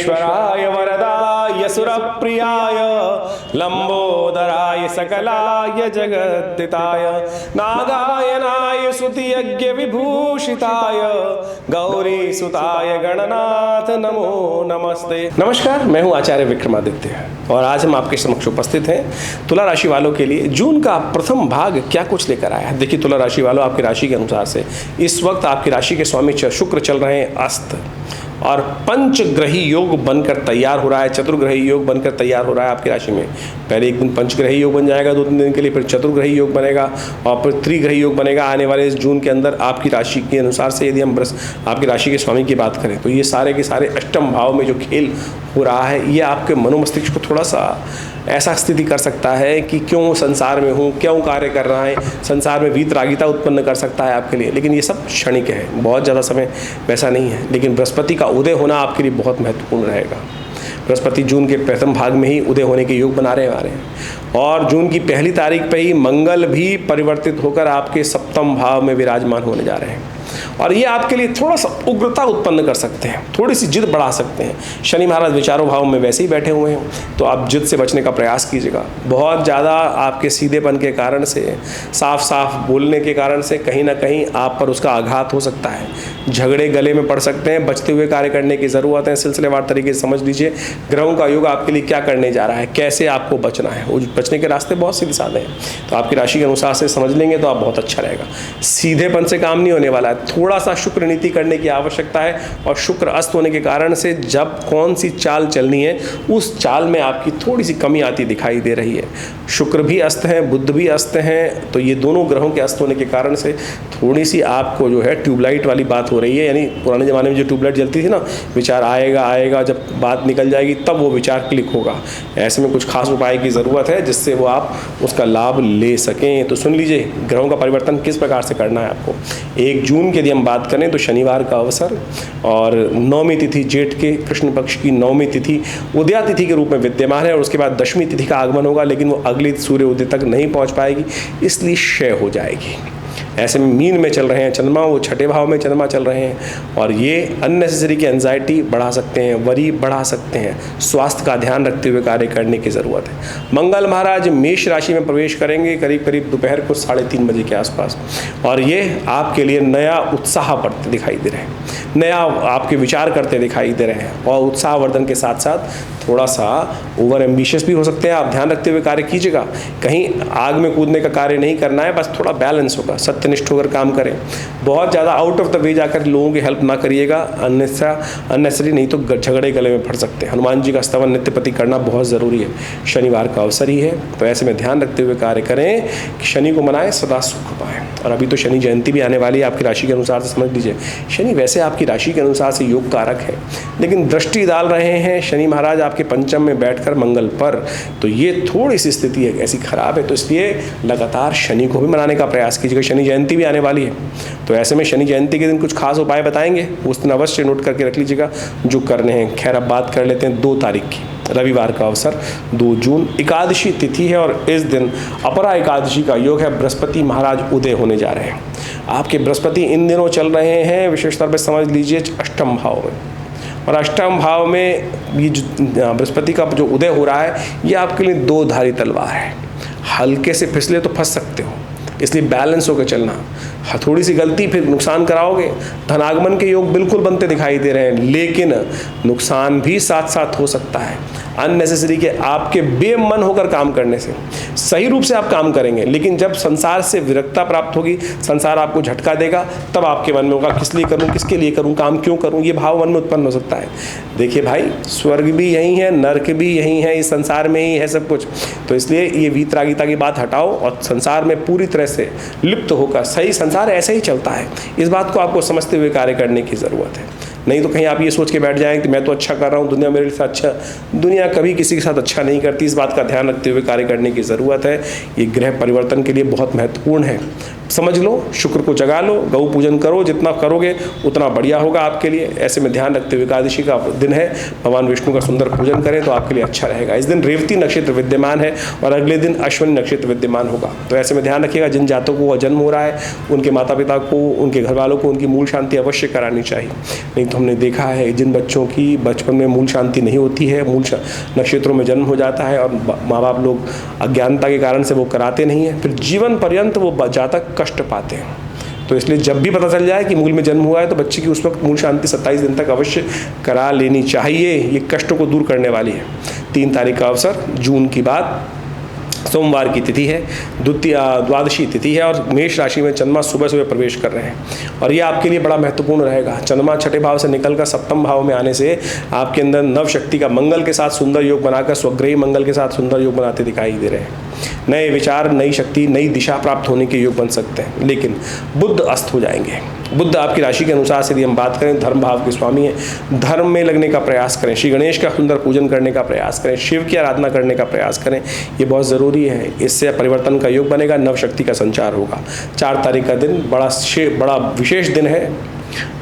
विघ्नेश्वराय वरदाय सुरप्रियाय लंबोदराय सकलाय जगद्दिताय नागायनाय स्तुतियज्ञ विभूषिताय गौरी सुताय गणनाथ नमो नमस्ते। नमस्कार, मैं हूं आचार्य विक्रमादित्य और आज हम आपके समक्ष उपस्थित हैं तुला राशि वालों के लिए जून का प्रथम भाग क्या कुछ लेकर आया है। देखिए तुला राशि वालों, आपकी राशि के अनुसार से इस वक्त आपकी राशि के स्वामी शुक्र चल रहे हैं अस्त और पंचग्रही योग बनकर तैयार हो रहा है, चतुर्ग्रही योग बनकर तैयार हो रहा है आपकी राशि में। पहले एक दिन पंचग्रही योग बन जाएगा 2-3 दिन के लिए, फिर चतुर्ग्रही योग बनेगा और फिर त्रिग्रही योग बनेगा आने वाले इस जून के अंदर आपकी राशि के अनुसार से। यदि हम आपकी राशि के स्वामी की बात करें तो ये सारे के सारे अष्टम भाव में जो खेल हो रहा है ये आपके मनोमस्तिष्क को थोड़ा सा ऐसा स्थिति कर सकता है कि क्यों संसार में हूँ, क्यों कार्य कर रहा है, संसार में वीतरागिता उत्पन्न कर सकता है आपके लिए। लेकिन ये सब क्षणिक है, बहुत ज़्यादा समय वैसा नहीं है। लेकिन बृहस्पति का उदय होना आपके लिए बहुत महत्वपूर्ण रहेगा। बृहस्पति जून के प्रथम भाग में ही उदय होने के योग बना रहे हैं और जून की पहली तारीख पे ही मंगल भी परिवर्तित होकर आपके सप्तम भाव में विराजमान होने जा रहे हैं और ये आपके लिए थोड़ा सा उग्रता उत्पन्न कर सकते हैं, थोड़ी सी जिद बढ़ा सकते हैं। शनि महाराज विचारों भाव में वैसे ही बैठे हुए हैं तो आप जिद से बचने का प्रयास कीजिएगा। बहुत ज़्यादा आपके सीधेपन के कारण से, साफ साफ बोलने के कारण से कहीं ना कहीं आप पर उसका आघात हो सकता है, झगड़े गले में पड़ सकते हैं। बचते हुए कार्य करने की ज़रूरत है। सिलसिलेवार तरीके से समझ लीजिए ग्रहों का योग आपके लिए क्या करने जा रहा है, कैसे आपको बचना है। वो बचने के रास्ते बहुत सीधे साधे हैं, तो आपकी राशि के अनुसार से समझ लेंगे तो आप बहुत अच्छा रहेगा। सीधेपन से काम नहीं होने वाला है, थोड़ा सा शुक्र नीति करने की आवश्यकता है और शुक्र अस्त होने के कारण से जब कौन सी चाल चलनी है उस चाल में आपकी थोड़ी सी कमी आती दिखाई दे रही है। शुक्र भी अस्त है, बुध भी अस्त हैं, तो ये दोनों ग्रहों के अस्त होने के कारण से थोड़ी सी आपको जो है ट्यूबलाइट वाली बात हो रही है। यानी पुराने ज़माने में जो ट्यूबलाइट जलती थी ना, विचार आएगा, जब बात निकल जाएगी तब वो विचार क्लिक होगा। ऐसे में कुछ खास उपाय की ज़रूरत है जिससे वो आप उसका लाभ ले सकें। तो सुन लीजिए ग्रहों का परिवर्तन किस प्रकार से करना है आपको। 1 जून की यदि हम बात करें तो शनिवार का अवसर और नवमी तिथि, जेठ के कृष्ण पक्ष की नवमी तिथि उदया तिथि के रूप में विद्यमान है और उसके बाद दशमी तिथि का आगमन होगा, लेकिन वो अगले सूर्य उदय तक नहीं पहुंच पाएगी, इसलिए क्षय हो जाएगी। ऐसे में मीन में चल रहे हैं चंद्रमा, वो छठे भाव में चंद्रमा चल रहे हैं और ये अननेसेसरी की एंजाइटी बढ़ा सकते हैं, वरी बढ़ा सकते हैं। स्वास्थ्य का ध्यान रखते हुए कार्य करने की ज़रूरत है। मंगल महाराज मेष राशि में प्रवेश करेंगे करीब करीब दोपहर को 3:30 बजे के आसपास और ये आपके लिए नया उत्साह बढ़ते दिखाई दे रहे हैं, नया आपके विचार करते दिखाई दे रहे हैं और उत्साहवर्धन के साथ साथ थोड़ा सा ओवर एम्बिशियस भी हो सकते हैं। आप ध्यान रखते हुए कार्य कीजिएगा, कहीं आग में कूदने का कार्य नहीं करना है, बस थोड़ा बैलेंस होगा, सत्यनिष्ठ होकर काम करें। बहुत ज़्यादा आउट ऑफ द वे जाकर लोगों की हेल्प ना करिएगा अननेसेसरी, नहीं तो झगड़े गले में फंस सकते हैं। हनुमान जी का स्तवन नित्यपति करना बहुत ज़रूरी है, शनिवार का अवसर ही है, तो ऐसे में ध्यान रखते हुए कार्य करें कि शनि को मनाएं, सदा सुख पाएं। और अभी तो शनि जयंती भी आने वाली है आपकी राशि के अनुसार से, समझ लीजिए शनि वैसे आपकी राशि के अनुसार से योग कारक है, लेकिन दृष्टि डाल रहे हैं शनि महाराज आपके पंचम में बैठकर मंगल पर, तो ये थोड़ी सी स्थिति है ऐसी खराब है। तो इसलिए लगातार शनि को भी मनाने का प्रयास कीजिएगा। शनि जयंती भी आने वाली है, तो ऐसे में शनि जयंती के दिन कुछ खास उपाय बताएंगे, उस दिन अवश्य नोट करके रख लीजिएगा जो करने हैं। खैर अब बात कर लेते हैं 2 तारीख की, रविवार का अवसर 2 जून, एकादशी तिथि है और इस दिन अपरा एकादशी का योग है। बृहस्पति महाराज उदय होने जा रहे हैं। आपके बृहस्पति इन दिनों चल रहे हैं विशेष तौर पर समझ लीजिए अष्टम भाव में, और अष्टम भाव में ये बृहस्पति का जो उदय हो रहा है ये आपके लिए 2 धारी तलवार है। हल्के से फिसले तो फंस सकते हो, इसलिए बैलेंस होकर चलना। थोड़ी सी गलती फिर नुकसान कराओगे। धनागमन के योग बिल्कुल बनते दिखाई दे रहे हैं, लेकिन नुकसान भी साथ साथ हो सकता है अननेसेसरी के आपके बेमन होकर काम करने से। सही रूप से आप काम करेंगे, लेकिन जब संसार से विरक्ता प्राप्त होगी, संसार आपको झटका देगा, तब आपके मन में होगा किस लिए करूं, किसके लिए करूं, काम क्यों करूं, ये भाव मन में उत्पन्न हो सकता है। देखिए भाई, स्वर्ग भी यही है, नरक भी यही है, इस संसार में ही है सब कुछ। तो इसलिए ये वीतरागिता की बात हटाओ और संसार में पूरी तरह से लिप्त होकर, सही संसार ऐसे ही चलता है, इस बात को आपको समझते हुए कार्य करने की ज़रूरत है। नहीं तो कहीं आप ये सोच के बैठ जाएं कि मैं तो अच्छा कर रहा हूँ, दुनिया मेरे साथ अच्छा, दुनिया कभी किसी के साथ अच्छा नहीं करती। इस बात का ध्यान रखते हुए कार्य करने की ज़रूरत है। ये ग्रह परिवर्तन के लिए बहुत महत्वपूर्ण है। समझ लो, शुक्र को जगा लो, गौ पूजन करो, जितना करोगे उतना बढ़िया होगा आपके लिए। ऐसे में ध्यान रखते हुए एकादशी का दिन है, भगवान विष्णु का सुंदर पूजन करें तो आपके लिए अच्छा रहेगा। इस दिन रेवती नक्षत्र विद्यमान है और अगले दिन अश्विनी नक्षत्र विद्यमान होगा। तो ऐसे में ध्यान रखिएगा, जिन जातकों को जन्म हो रहा है उनके माता पिता को, उनके घर वालों को उनकी मूल शांति अवश्य करानी चाहिए। नहीं तो हमने देखा है जिन बच्चों की बचपन में मूल शांति नहीं होती है, मूल नक्षत्रों में जन्म हो जाता है और माँ बाप लोग अज्ञानता के कारण से वो कराते नहीं हैं, फिर जीवन पर्यंत वो जातक कष्ट पाते हैं। तो इसलिए जब भी पता चल जाए कि मूल में जन्म हुआ है तो बच्चे की उस वक्त मूल शांति 27 दिन तक अवश्य करा लेनी चाहिए। ये कष्टों को दूर करने वाली है। 3 तारीख का अवसर, जून की बात, सोमवार की तिथि है, द्वादशी तिथि है और मेष राशि में चंद्रमा सुबह सुबह प्रवेश कर रहे हैं और ये आपके लिए बड़ा महत्वपूर्ण रहेगा। चंद्रमा छठे भाव से निकलकर सप्तम भाव में आने से आपके अंदर नव शक्ति का मंगल के साथ सुंदर योग बनाकर स्वग्रही मंगल के साथ सुंदर योग बनाते दिखाई दे रहे हैं। नए विचार, नई शक्ति, नई दिशा प्राप्त होने के योग बन सकते हैं, लेकिन बुध अस्त हो जाएंगे। बुध आपकी राशि के अनुसार से यदि हम बात करें, धर्म भाव के स्वामी हैं। धर्म में लगने का प्रयास करें, श्री गणेश का सुंदर पूजन करने का प्रयास करें, शिव की आराधना करने का प्रयास करें, ये बहुत ज़रूरी है। इससे परिवर्तन का योग बनेगा, नव शक्ति का संचार होगा। 4 तारीख का दिन बड़ा विशेष दिन है,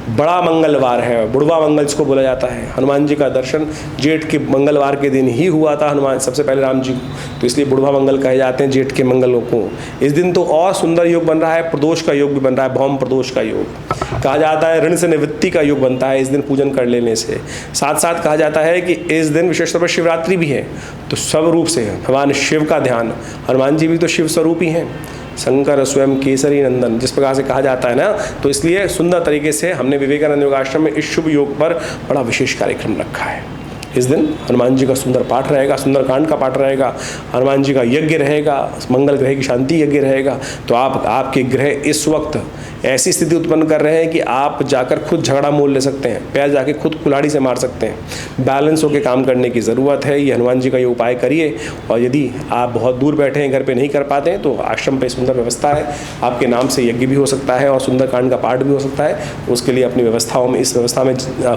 बड़ा मंगलवार है, बुढ़वा मंगल जिसको बोला जाता है। हनुमान जी का दर्शन जेठ के मंगलवार के दिन ही हुआ था, हनुमान सबसे पहले राम जी को, तो इसलिए बुढ़वा मंगल कहे जाते हैं जेठ के मंगलों को। इस दिन तो और सुंदर योग बन रहा है, प्रदोष का योग भी बन रहा है, भौम प्रदोष का योग कहा जाता है, ऋण से निवृत्ति का योग बनता है इस दिन पूजन कर लेने से। साथ साथ कहा जाता है कि इस दिन विशेष तौर पर शिवरात्रि भी है, तो सब रूप से भगवान शिव का ध्यान, हनुमान जी भी तो शिव स्वरूप ही हैं, शंकर स्वयं केसरी नंदन जिस प्रकार से कहा जाता है ना, तो इसलिए सुंदर तरीके से हमने विवेकानंद योगाश्रम में इस शुभ योग पर बड़ा विशेष कार्यक्रम रखा है। इस दिन हनुमान जी का सुंदर पाठ रहेगा, सुंदरकांड का पाठ रहेगा, हनुमान जी का यज्ञ रहेगा, मंगल ग्रह की शांति यज्ञ रहेगा। तो आपके ग्रह इस वक्त ऐसी स्थिति उत्पन्न कर रहे हैं कि आप जाकर खुद झगड़ा मोल ले सकते हैं, पैर जाके खुद कुल्हाड़ी से मार सकते हैं। बैलेंस होकर काम करने की ज़रूरत है। ये हनुमान जी का ये उपाय करिए। और यदि आप बहुत दूर बैठे हैं, घर पे नहीं कर पाते हैं, तो आश्रम पे सुंदर व्यवस्था है, आपके नाम से यज्ञ भी हो सकता है और सुंदरकांड का पाठ भी हो सकता है। उसके लिए अपनी व्यवस्थाओं में, इस व्यवस्था में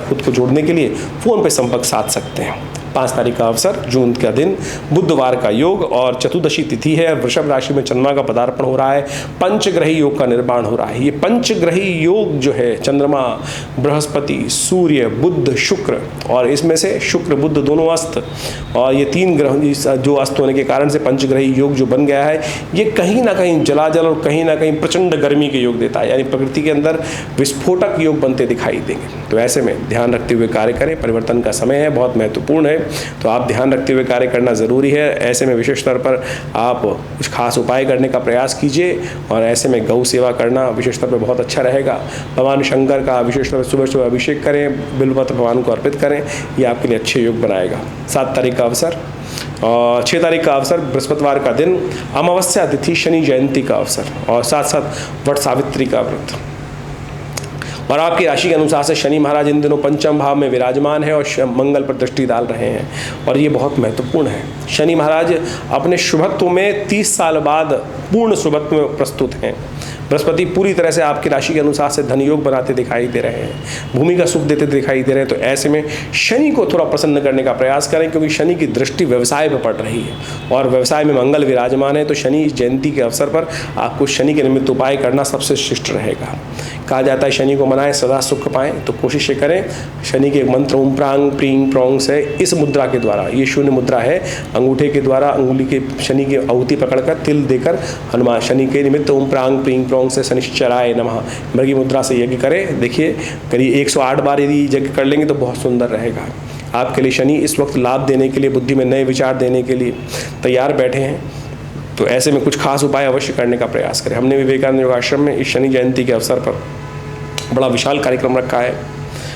खुद को जोड़ने के लिए फ़ोन पर संपर्क साध सकते हैं। 5 तारीख का अवसर, जून का दिन, बुधवार का योग और चतुर्दशी तिथि है। वृषभ राशि में चंद्रमा का पदार्पण हो रहा है, पंचग्रही योग का निर्माण हो रहा है। ये पंचग्रही योग जो है, चंद्रमा, बृहस्पति, सूर्य, बुध, शुक्र, और इसमें से शुक्र बुध दोनों अस्त, और ये 3 ग्रह जो अस्त होने के कारण से पंचग्रही योग जो बन गया है, ये कहीं ना कहीं जलाजल और कहीं ना कहीं प्रचंड गर्मी के योग देता है, यानी प्रकृति के अंदर विस्फोटक योग बनते दिखाई देंगे। तो ऐसे में ध्यान रखते हुए कार्य करें, परिवर्तन का समय है, बहुत महत्वपूर्ण है, तो आप ध्यान रखते हुए कार्य करना ज़रूरी है। ऐसे में विशेष तौर पर आप कुछ खास उपाय करने का प्रयास कीजिए और ऐसे में गौ सेवा करना विशेष तौर पर बहुत अच्छा रहेगा। भगवान शंकर का विशेष तौर पर सुबह सुबह अभिषेक करें, बिल्वपत्र भगवान को अर्पित करें, ये आपके लिए अच्छे योग बनाएगा। 7 तारीख का अवसर और 6 तारीख का अवसर, बृहस्पतिवार का दिन, अमावस्या तिथि, शनि जयंती का अवसर और साथ साथ वट सावित्री का व्रत। और आपकी राशि के अनुसार से शनि महाराज इन दिनों पंचम भाव में विराजमान है और मंगल पर दृष्टि डाल रहे हैं और ये बहुत महत्वपूर्ण है। शनि महाराज अपने शुभत्व में 30 साल बाद पूर्ण शुभत्व में प्रस्तुत हैं। बृहस्पति पूरी तरह से आपकी राशि के अनुसार से धन योग बनाते दिखाई दे रहे हैं, भूमि का सुख देते दिखाई दे रहे हैं। तो ऐसे में शनि को थोड़ा प्रसन्न करने का प्रयास करें, क्योंकि शनि की दृष्टि व्यवसाय पर पड़ रही है और व्यवसाय में मंगल विराजमान है। तो शनि जयंती के अवसर पर आपको शनि के निमित्त उपाय करना सबसे श्रेष्ठ रहेगा। कहा जाता है शनि को मनाएं सदा सुख पाएं, तो कोशिश ये करें शनि के एक मंत्र ओम प्रांग प्रींग प्रोंग से, इस मुद्रा के द्वारा, ये शून्य मुद्रा है, अंगूठे के द्वारा अंगुली के शनि की आहुति पकड़कर तिल देकर हनुमान शनि के निमित्त ओम प्रांग प्रींग प्रोंग से शनिश्चराय नमः मृगी मुद्रा से यज्ञ करें। देखिए करीब 108 बार यदि यज्ञ कर लेंगे तो बहुत सुंदर रहेगा। आपके लिए शनि इस वक्त लाभ देने के लिए, बुद्धि में नए विचार देने के लिए तैयार बैठे हैं। तो ऐसे में कुछ खास उपाय अवश्य करने का प्रयास करें। हमने विवेकानंद योगाश्रम में इस शनि जयंती के अवसर पर बड़ा विशाल कार्यक्रम रखा है।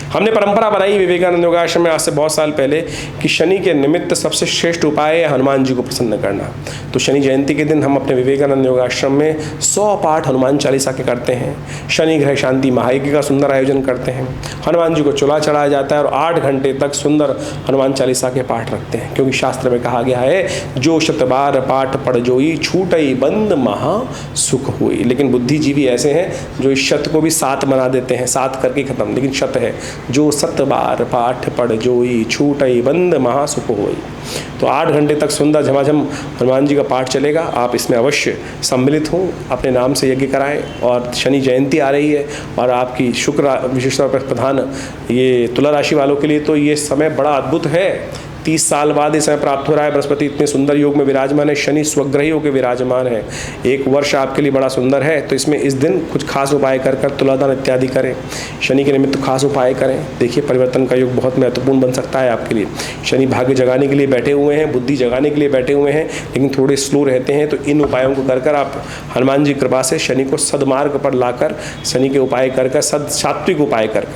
हमने परंपरा बनाई विवेकानंद योगाश्रम में आज से बहुत साल पहले कि शनि के निमित्त सबसे श्रेष्ठ उपाय है हनुमान जी को प्रसन्न करना। तो शनि जयंती के दिन हम अपने विवेकानंद योगाश्रम में 100 पाठ हनुमान चालीसा के करते हैं। शनि ग्रह शांति महायज्ञ का सुंदर आयोजन करते हैं। हनुमान जी को चूल्हा चढ़ाया जाता है और 8 घंटे तक सुंदर हनुमान चालीसा के पाठ रखते हैं, क्योंकि शास्त्र में कहा गया है जो 100 बार पाठ पढ़ जोई छूटई बंद महा सुख हुई। लेकिन बुद्धिजीवी ऐसे हैं जो इस शत को भी 7 बना देते हैं, 7 करके खत्म, लेकिन शत है जो 7 बार पाठ पढ़ जोई छूटई बंद महासुख होई। तो 8 घंटे तक सुंदर झमाझम हनुमान जी का पाठ चलेगा। आप इसमें अवश्य सम्मिलित हों, अपने नाम से यज्ञ कराएं। और शनि जयंती आ रही है और आपकी शुक्र विशेष तौर पर प्रधान ये तुला राशि वालों के लिए तो ये समय बड़ा अद्भुत है। 30 साल बाद इस समय प्राप्त हो रहा है। बृहस्पति इतने सुंदर योग में विराजमान है, शनि स्वग्रही होकर विराजमान है, एक वर्ष आपके लिए बड़ा सुंदर है। तो इसमें इस दिन कुछ खास उपाय कर तुलादान इत्यादि करें, शनि के निमित्त खास उपाय करें। देखिए परिवर्तन का योग बहुत महत्वपूर्ण बन सकता है आपके लिए। शनि भाग्य जगाने के लिए बैठे हुए हैं, बुद्धि जगाने के लिए बैठे हुए हैं, लेकिन थोड़े स्लो रहते हैं। तो इन उपायों को कर आप हनुमान जी कृपा से शनि को सदमार्ग पर लाकर शनि के उपाय कर सात्विक उपाय कर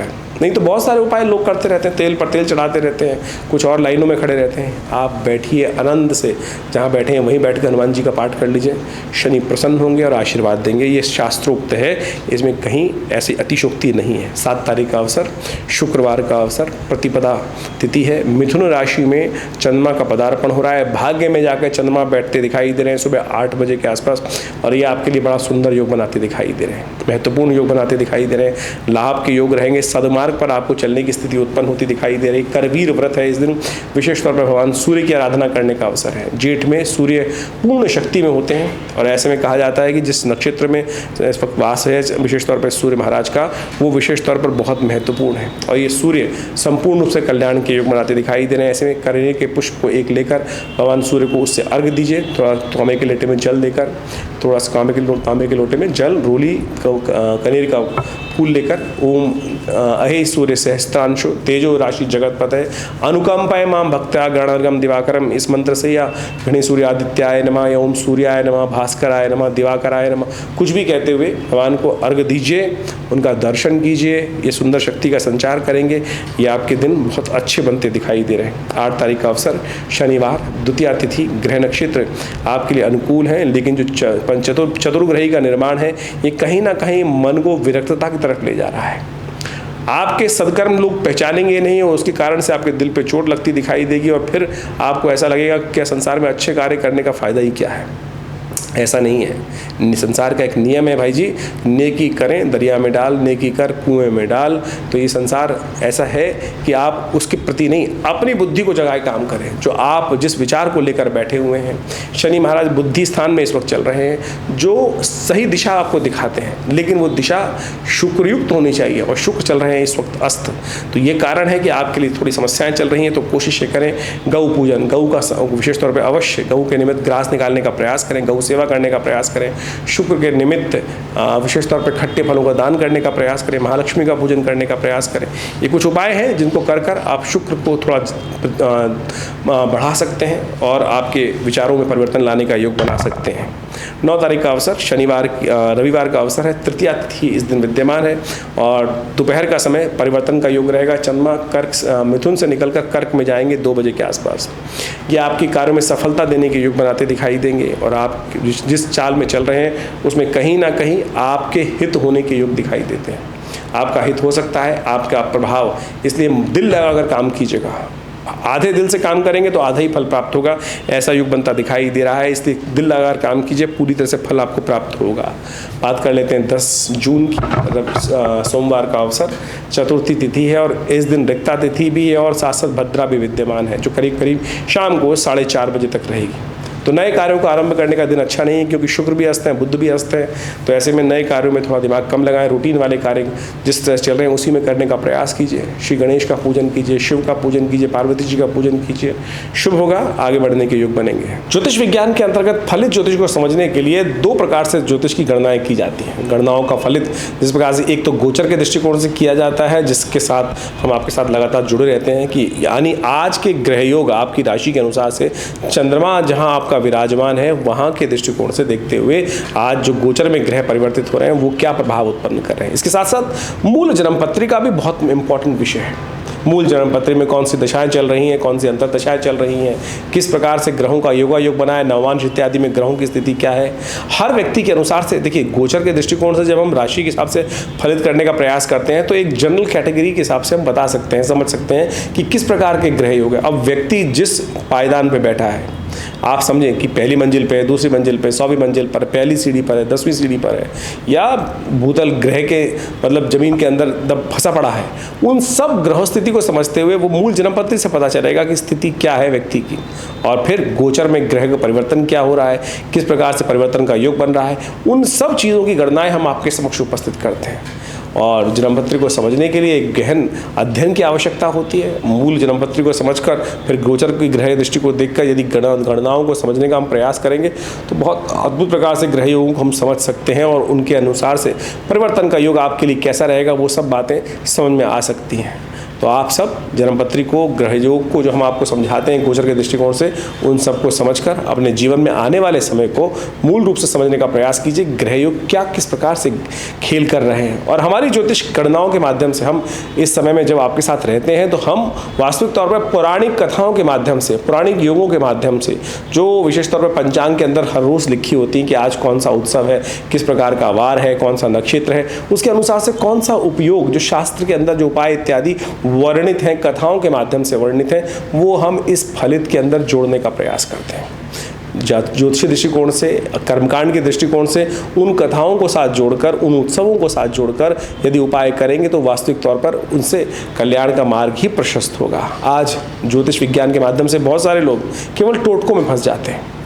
नहीं तो बहुत सारे उपाय लोग करते रहते हैं, तेल पर तेल चढ़ाते रहते हैं, कुछ और लाइनों में खड़े रहते हैं। आप बैठिए आनंद से, जहाँ बैठे हैं वहीं बैठ कर हनुमान जी का पाठ कर लीजिए, शनि प्रसन्न होंगे और आशीर्वाद देंगे। ये शास्त्रोक्त है, इसमें कहीं ऐसी अतिशोक्ति नहीं है। 7 तारीख का अवसर, शुक्रवार का अवसर, प्रतिपदा तिथि है, मिथुन राशि में चंद्रमा का पदार्पण हो रहा है। भाग्य में जाकर चंद्रमा बैठते दिखाई दे रहे हैं सुबह 8 बजे के आसपास, और ये आपके लिए बड़ा सुंदर योग बनाते दिखाई दे रहे हैं, महत्वपूर्ण योग बनाते दिखाई दे रहे हैं। लाभ के योग रहेंगे, सदमार्ग पर आपको चलने की स्थिति उत्पन्न होती दिखाई दे रही। करवीर व्रत है इस दिन, विशेष तौर पर भगवान सूर्य की आराधना करने का अवसर है। जेठ में सूर्य पूर्ण शक्ति में होते हैं, और ऐसे में कहा जाता है कि जिस नक्षत्र में इस वक्त वास है विशेष तौर पर सूर्य महाराज का, वो विशेष तौर पर बहुत महत्वपूर्ण है। और ये सूर्य संपूर्ण रूप से कल्याण के योग बनाते दिखाई दे रहे हैं। ऐसे में कनेर के पुष्प को एक लेकर भगवान सूर्य को उससे अर्घ दीजिए, थोड़ा तांबे के लोटे में जल देकर, थोड़ा सा तांबे के लोटे में जल, रोली कनेर का फूल लेकर ओम अहे सूर्य सहस्त्रांशु तेजो राशि जगतपते अनुकंपाय माम भक्त्या गणर्गम दिवाकरम, इस मंत्र से या गणेश सूर्यादित्याय नमः या ओम सूर्याय नमः, भास्कराय नमः, दिवाकराय नमः, कुछ भी कहते हुए भगवान को अर्घ दीजिए, उनका दर्शन कीजिए। ये सुंदर शक्ति का संचार करेंगे, ये आपके दिन बहुत अच्छे बनते दिखाई दे रहे हैं। 8 तारीख का अवसर शनिवार, द्वितीया तिथि, ग्रह नक्षत्र आपके लिए अनुकूल है, लेकिन जो चतुर्ग्रही का निर्माण है ये कहीं ना कहीं मन को विरक्तता की तरफ ले जा रहा है। आपके सदकर्म लोग पहचानेंगे नहीं, और उसके कारण से आपके दिल पे चोट लगती दिखाई देगी, और फिर आपको ऐसा लगेगा कि क्या संसार में अच्छे कार्य करने का फायदा ही क्या है। ऐसा नहीं है, संसार का एक नियम है भाई जी, नेकी करें दरिया में डाल, नेकी कर कुएं में डाल। तो ये संसार ऐसा है कि आप उसके प्रति नहीं, अपनी बुद्धि को जगाए काम करें। जो आप जिस विचार को लेकर बैठे हुए हैं, शनि महाराज बुद्धि स्थान में इस वक्त चल रहे हैं, जो सही दिशा आपको दिखाते हैं, लेकिन वो दिशा शुक्रयुक्त होनी चाहिए, और शुक्र चल रहे हैं इस वक्त अस्त। तो ये कारण है कि आपके लिए थोड़ी समस्याएं चल रही हैं। तो कोशिश करें गौ पूजन, गौ का विशेष तौर पर अवश्य गौ के निमित्त ग्रास निकालने का प्रयास करें, गौ सेवा करने का प्रयास करें। शुक्र के निमित्त विशेष तौर पर खट्टे फलों का दान करने का प्रयास करें, महालक्ष्मी का पूजन करने का प्रयास करें। ये कुछ उपाय हैं जिनको कर आप शुक्र को थोड़ा बढ़ा सकते हैं और आपके विचारों में परिवर्तन लाने का योग बना सकते हैं। 9 तारीख का अवसर रविवार का अवसर है, तृतीया तिथि इस दिन विद्यमान है, और दोपहर का समय परिवर्तन का योग रहेगा। चंद्रमा मिथुन से निकलकर कर्क में जाएंगे 2 बजे के आसपास। ये आपके कार्यों में सफलता देने के योग बनाते दिखाई देंगे, और आप जिस चाल में चल रहे हैं उसमें कहीं ना कहीं आपके हित होने के योग दिखाई देते हैं। आपका हित हो सकता है, आपका प्रभाव, इसलिए दिल लगाकर काम कीजिएगा। आधे दिल से काम करेंगे तो आधा ही फल प्राप्त होगा, ऐसा युग बनता दिखाई दे रहा है। इसलिए दिल लगाकर काम कीजिए, पूरी तरह से फल आपको प्राप्त होगा। बात कर लेते हैं 10 जून की, सोमवार का अवसर, चतुर्थी तिथि है, और इस दिन रिक्ता तिथि भी है, और साथ साथ भद्रा भी विद्यमान है, जो करीब करीब शाम को 4:30 बजे तक रहेगी। तो नए कार्यों को आरंभ करने का दिन अच्छा नहीं है, क्योंकि शुक्र भी अस्त है, बुध भी अस्त है। तो ऐसे में नए कार्यों में थोड़ा दिमाग कम लगाएं, रूटीन वाले कार्य जिस तरह चल रहे हैं उसी में करने का प्रयास कीजिए। श्री गणेश का पूजन कीजिए, शिव का पूजन कीजिए, पार्वती जी का पूजन कीजिए, शुभ होगा, आगे बढ़ने के योग बनेंगे। ज्योतिष विज्ञान के अंतर्गत फलित ज्योतिष को समझने के लिए 2 प्रकार से ज्योतिष की गणनाएं की जाती हैं। गणनाओं का फलित जिस प्रकार से एक तो गोचर के दृष्टिकोण से किया जाता है, जिसके साथ हम आपके साथ लगातार जुड़े रहते हैं, कि यानी आज के ग्रह योग आपकी राशि के अनुसार से चंद्रमा जहाँ आपका विराजमान है वहाँ के दृष्टिकोण से देखते हुए आज जो गोचर में ग्रह परिवर्तित हो रहे हैं वो क्या प्रभाव उत्पन्न कर रहे हैं। इसके साथ साथ मूल जन्म पत्रिका भी बहुत इंपॉर्टेंट विषय है। मूल जन्म पत्री में कौन सी दशाएं चल रही हैं, कौन सी अंतर दशाएं चल रही हैं, किस प्रकार से ग्रहों का योगायोग बना है, नवांश इत्यादि में ग्रहों की स्थिति क्या है, हर व्यक्ति के अनुसार से। देखिए, गोचर के दृष्टिकोण से जब हम राशि के हिसाब से फलित करने का प्रयास करते हैं तो एक जनरल कैटेगरी के हिसाब से हम बता सकते हैं, समझ सकते हैं कि किस प्रकार के ग्रह योग है। अब व्यक्ति जिस पायदान पर बैठा है, आप समझें कि पहली मंजिल पे, दूसरी मंजिल पे, 100वीं मंजिल पर, पहली सीढ़ी पर है, 10वीं सीढ़ी पर है, या भूतल ग्रह के मतलब जमीन के अंदर दब फंसा पड़ा है, उन सब ग्रह स्थिति को समझते हुए वो मूल जन्मपत्री से पता चलेगा कि स्थिति क्या है व्यक्ति की, और फिर गोचर में ग्रह का परिवर्तन क्या हो रहा है, किस प्रकार से परिवर्तन का योग बन रहा है, उन सब चीज़ों की गणनाएं हम आपके समक्ष उपस्थित करते हैं। और जन्मपत्री को समझने के लिए एक गहन अध्ययन की आवश्यकता होती है। मूल जन्मपत्री को समझकर फिर गोचर की ग्रह दृष्टि को देखकर यदि गणनाओं को समझने का हम प्रयास करेंगे तो बहुत अद्भुत प्रकार से ग्रह योगों को हम समझ सकते हैं और उनके अनुसार से परिवर्तन का योग आपके लिए कैसा रहेगा वो सब बातें समझ में आ सकती हैं। तो आप सब जन्मपत्री को, ग्रह योग को जो हम आपको समझाते हैं गोचर के दृष्टिकोण से, उन सबको समझकर अपने जीवन में आने वाले समय को मूल रूप से समझने का प्रयास कीजिए। ग्रह योग क्या किस प्रकार से खेल कर रहे हैं और हमारी ज्योतिष गणनाओं के माध्यम से हम इस समय में जब आपके साथ रहते हैं तो हम वास्तविक तौर पर पौराणिक कथाओं के माध्यम से, पौराणिक योगों के माध्यम से, जो विशेष तौर पर पंचांग के अंदर हर रोज़ लिखी होती है कि आज कौन सा उत्सव है, किस प्रकार का वार है, कौन सा नक्षत्र है, उसके अनुसार से कौन सा उपयोग, जो शास्त्र के अंदर जो उपाय इत्यादि वर्णित हैं, कथाओं के माध्यम से वर्णित हैं, वो हम इस फलित के अंदर जोड़ने का प्रयास करते हैं। ज्योतिष दृष्टिकोण से, कर्मकांड के दृष्टिकोण से उन कथाओं को साथ जोड़कर, उन उत्सवों को साथ जोड़कर यदि उपाय करेंगे तो वास्तविक तौर पर उनसे कल्याण का मार्ग ही प्रशस्त होगा। आज ज्योतिष विज्ञान के माध्यम से बहुत सारे लोग केवल टोटकों में फंस जाते हैं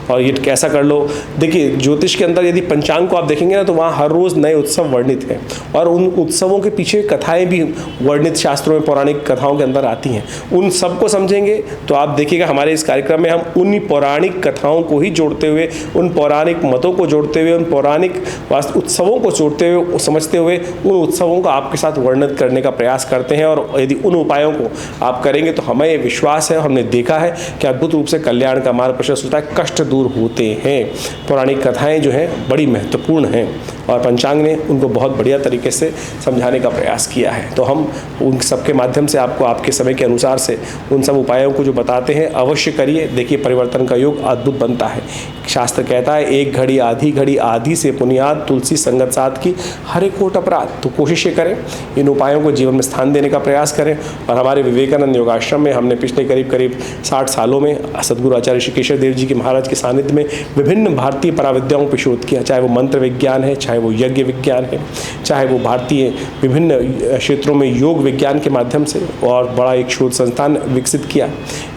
और ये कैसा कर लो। देखिए, ज्योतिष के अंदर यदि पंचांग को आप देखेंगे ना तो वहाँ हर रोज़ नए उत्सव वर्णित हैं और उन उत्सवों के पीछे कथाएं भी वर्णित शास्त्रों में, पौराणिक कथाओं के अंदर आती हैं। उन सबको समझेंगे तो आप देखिएगा हमारे इस कार्यक्रम में हम उन्हीं पौराणिक कथाओं को ही जोड़ते हुए, उन पौराणिक मतों को जोड़ते हुए, उन पौराणिक उत्सवों को जोड़ते हुए, समझते हुए उन उत्सवों को आपके साथ वर्णित करने का प्रयास करते हैं। और यदि उन उपायों को आप करेंगे तो हमें विश्वास है, हमने देखा है कि अद्भुत रूप से कल्याण का मार्ग प्रशस्त होता है, कष्ट दूर होते हैं। पौराणिक कथाएं जो हैं बड़ी महत्वपूर्ण हैं और पंचांग ने उनको बहुत बढ़िया तरीके से समझाने का प्रयास किया है। तो हम उन सबके माध्यम से आपको आपके समय के अनुसार से उन सब उपायों को जो बताते हैं अवश्य करिए। देखिए, परिवर्तन का योग अद्भुत बनता है। शास्त्र कहता है एक घड़ी आधी से पुनियाद, तुलसी संगत साथ की, हरे कोट अपराध। तो कोशिश ये करें, इन उपायों को जीवन में स्थान देने का प्रयास करें। और हमारे विवेकानंद योगाश्रम में हमने पिछले करीब 60 सालों में सदगुरु आचार्य श्री केशव देव जी के महाराज के सानिध्य में विभिन्न भारतीय पराविद्याओं पर शोध किया, चाहे वो मंत्र विज्ञान है, चाहे वो यज्ञ विज्ञान है, चाहे वो भारतीय विभिन्न क्षेत्रों में योग विज्ञान के माध्यम से, और बड़ा एक शोध संस्थान विकसित किया।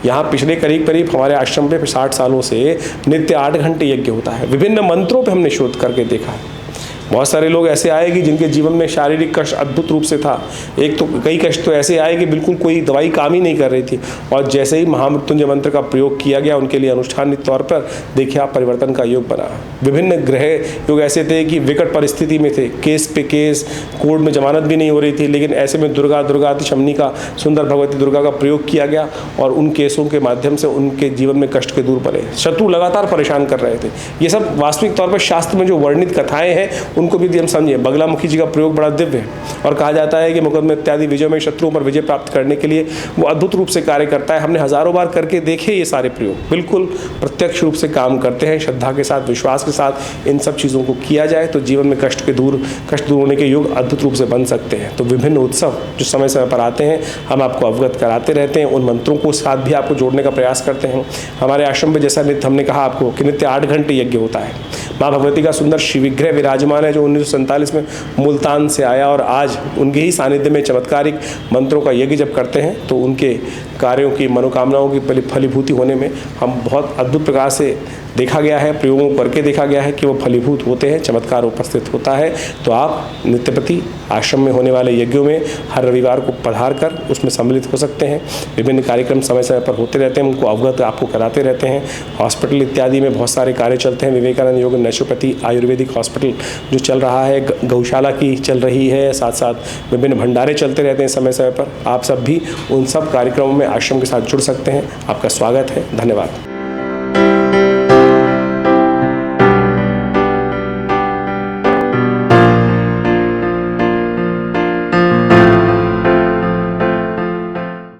यहाँ पिछले करीब हमारे आश्रम पे 60 सालों से नित्य 8 घंटे यज्ञ होता है। विभिन्न मंत्रों पे हमने शोध करके देखा है। बहुत सारे लोग ऐसे आए कि जिनके जीवन में शारीरिक कष्ट अद्भुत रूप से था। एक तो कई कष्ट तो ऐसे आए कि बिल्कुल कोई दवाई काम ही नहीं कर रही थी, और जैसे ही महामृत्युंजय मंत्र का प्रयोग किया गया उनके लिए अनुष्ठानित तौर पर देखिए आप परिवर्तन का योग बना। विभिन्न ग्रह योग ऐसे थे कि विकट परिस्थिति में थे, केस पे केस, कोर्ट में जमानत भी नहीं हो रही थी, लेकिन ऐसे में दुर्गा शमनी का, सुंदर भगवती दुर्गा का प्रयोग किया गया और उन केसों के माध्यम से उनके जीवन में कष्ट के दूर पड़े। शत्रु लगातार परेशान कर रहे थे। ये सब वास्तविक तौर पर शास्त्र में जो वर्णित कथाएं हैं उनको भी हम समझिए। बगलामुखी जी का प्रयोग बड़ा दिव्य है और कहा जाता है कि मुकदमे इत्यादि विजय में शत्रुओं पर विजय प्राप्त करने के लिए वो अद्भुत रूप से कार्य करता है। हमने हजारों बार करके देखे ये सारे प्रयोग, बिल्कुल प्रत्यक्ष रूप से काम करते हैं। श्रद्धा के साथ, विश्वास के साथ इन सब चीज़ों को किया जाए तो जीवन में कष्ट दूर होने के योग अद्भुत रूप से बन सकते हैं। तो विभिन्न उत्सव जो समय समय पर आते हैं हम आपको अवगत कराते रहते हैं, उन मंत्रों को साथ भी आपको जोड़ने का प्रयास करते हैं। हमारे आश्रम में जैसा नित्य हमने कहा आपको कि नित्य 8 घंटे यज्ञ होता है। माँ भगवती का सुंदर शिवविग्रह विराजमान है जो 1947 में मुल्तान से आया, और आज उनके ही सानिध्य में चमत्कारिक मंत्रों का यज्ञ जब करते हैं तो उनके कार्यों की, मनोकामनाओं की फलीभूति होने में हम बहुत अद्भुत प्रकार से देखा गया है, प्रयोगों करके देखा गया है कि वो फलीभूत होते हैं, चमत्कार उपस्थित होता है। तो आप नित्यप्रति आश्रम में होने वाले यज्ञों में हर रविवार को पधार कर उसमें सम्मिलित हो सकते हैं। विभिन्न कार्यक्रम समय समय पर होते रहते हैं, उनको अवगत आपको कराते रहते हैं। हॉस्पिटल इत्यादि में बहुत सारे कार्य चलते हैं। विवेकानंद योग नेचुरोपैथी आयुर्वेदिक हॉस्पिटल जो चल रहा है, गौशाला की चल रही है, साथ साथ विभिन्न भंडारे चलते रहते हैं समय समय पर। आप सब भी उन सब कार्यक्रमों में आश्रम के साथ जुड़ सकते हैं। आपका स्वागत है। धन्यवाद।